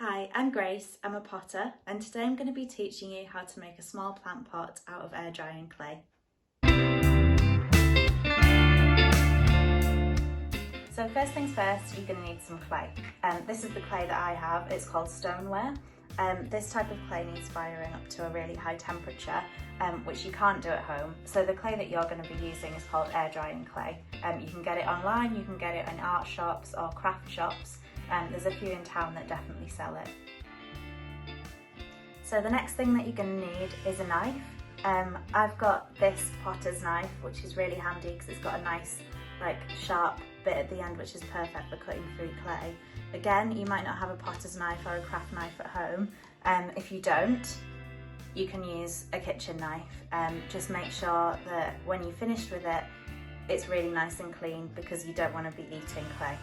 Hi, I'm Grace, I'm a potter, and today I'm going to be teaching you how to make a small plant pot out of air drying clay. So first things first, you're going to need some clay. This is the clay that I have, it's called stoneware. This type of clay needs firing up to a really high temperature, which you can't do at home. So the clay that you're going to be using is called air drying clay. You can get it online, you can get it in art shops or craft shops. There's a few in town that definitely sell it. So the next thing that you're going to need is a knife. I've got this potter's knife, which is really handy because it's got a nice sharp bit at the end, which is perfect for cutting through clay. Again, you might not have a potter's knife or a craft knife at home. If you don't, you can use a kitchen knife. Just make sure that when you're finished with it, it's really nice and clean because you don't want to be eating clay.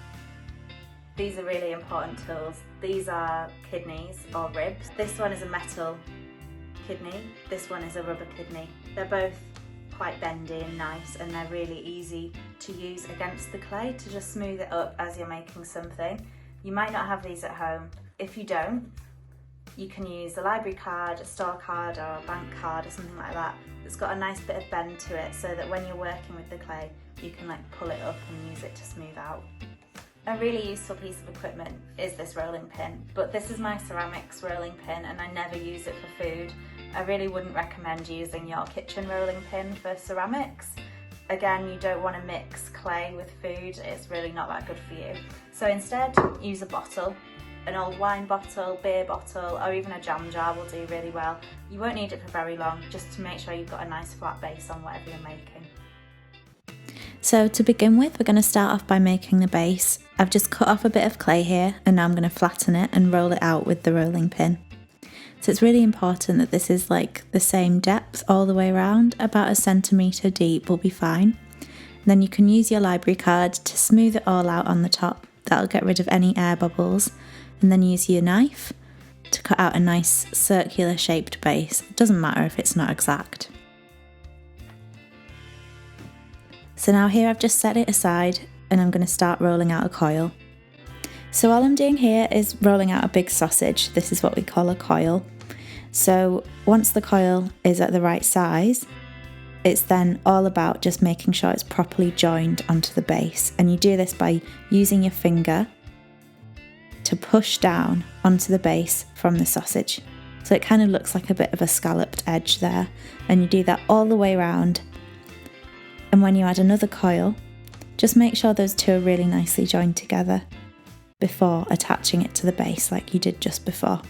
These are really important tools. These are kidneys or ribs. This one is a metal kidney, this one is a rubber kidney. They're both quite bendy and nice, and they're really easy to use against the clay to just smooth it up as you're making something. You might not have these at home. If you don't, you can use a library card, a store card or a bank card or something like that that's got a nice bit of bend to it, so that when you're working with the clay you can pull it up and use it to smooth out. A really useful piece of equipment is this rolling pin, but this is my ceramics rolling pin and I never use it for food. I really wouldn't recommend using your kitchen rolling pin for ceramics. Again, you don't want to mix clay with food, it's really not that good for you. So instead, use a bottle. An old wine bottle, beer bottle, or even a jam jar will do really well. You won't need it for very long, just to make sure you've got a nice flat base on whatever you're making. So to begin with, we're going to start off by making the base. I've just cut off a bit of clay here and now I'm going to flatten it and roll it out with the rolling pin. So it's really important that this is the same depth all the way around, about 1 centimetre deep will be fine. And then you can use your library card to smooth it all out on the top. That'll get rid of any air bubbles. And then use your knife to cut out a nice circular shaped base. It doesn't matter if it's not exact. So now here I've just set it aside and I'm going to start rolling out a coil. So all I'm doing here is rolling out a big sausage. This is what we call a coil. So once the coil is at the right size, it's then all about just making sure it's properly joined onto the base. And you do this by using your finger to push down onto the base from the sausage. So it kind of looks like a bit of a scalloped edge there. And you do that all the way around. And when you add another coil, just make sure those two are really nicely joined together before attaching it to the base like you did just before.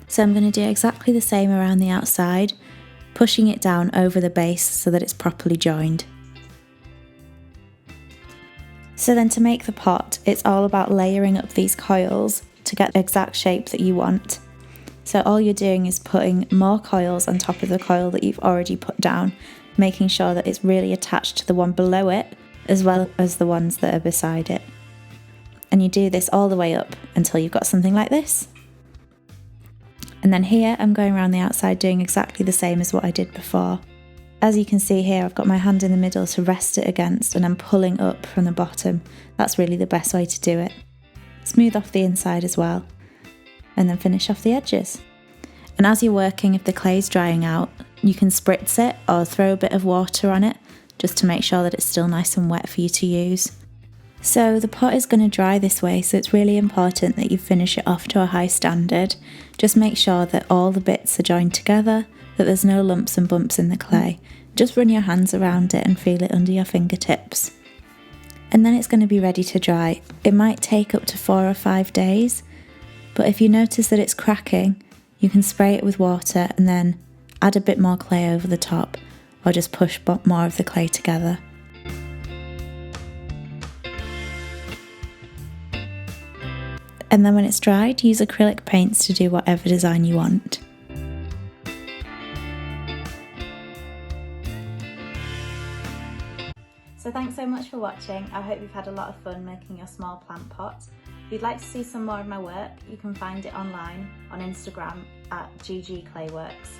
So I'm going to do exactly the same around the outside, pushing it down over the base so that it's properly joined. So then to make the pot, it's all about layering up these coils to get the exact shape that you want. So all you're doing is putting more coils on top of the coil that you've already put down, making sure that it's really attached to the one below it, as well as the ones that are beside it. And you do this all the way up until you've got something like this. And then here I'm going around the outside doing exactly the same as what I did before. As you can see here, I've got my hand in the middle to rest it against and I'm pulling up from the bottom. That's really the best way to do it. Smooth off the inside as well. And then finish off the edges. And as you're working, if the clay's drying out, you can spritz it or throw a bit of water on it just to make sure that it's still nice and wet for you to use. So the pot is going to dry this way, so it's really important that you finish it off to a high standard. Just make sure that all the bits are joined together, that there's no lumps and bumps in the clay. Just run your hands around it and feel it under your fingertips. And then it's going to be ready to dry. It might take up to 4 or 5 days. But if you notice that it's cracking, you can spray it with water and then add a bit more clay over the top, or just push more of the clay together. And then when it's dried, use acrylic paints to do whatever design you want. So thanks so much for watching. I hope you've had a lot of fun making your small plant pot. If you'd like to see some more of my work, you can find it online on Instagram at ggclayworks.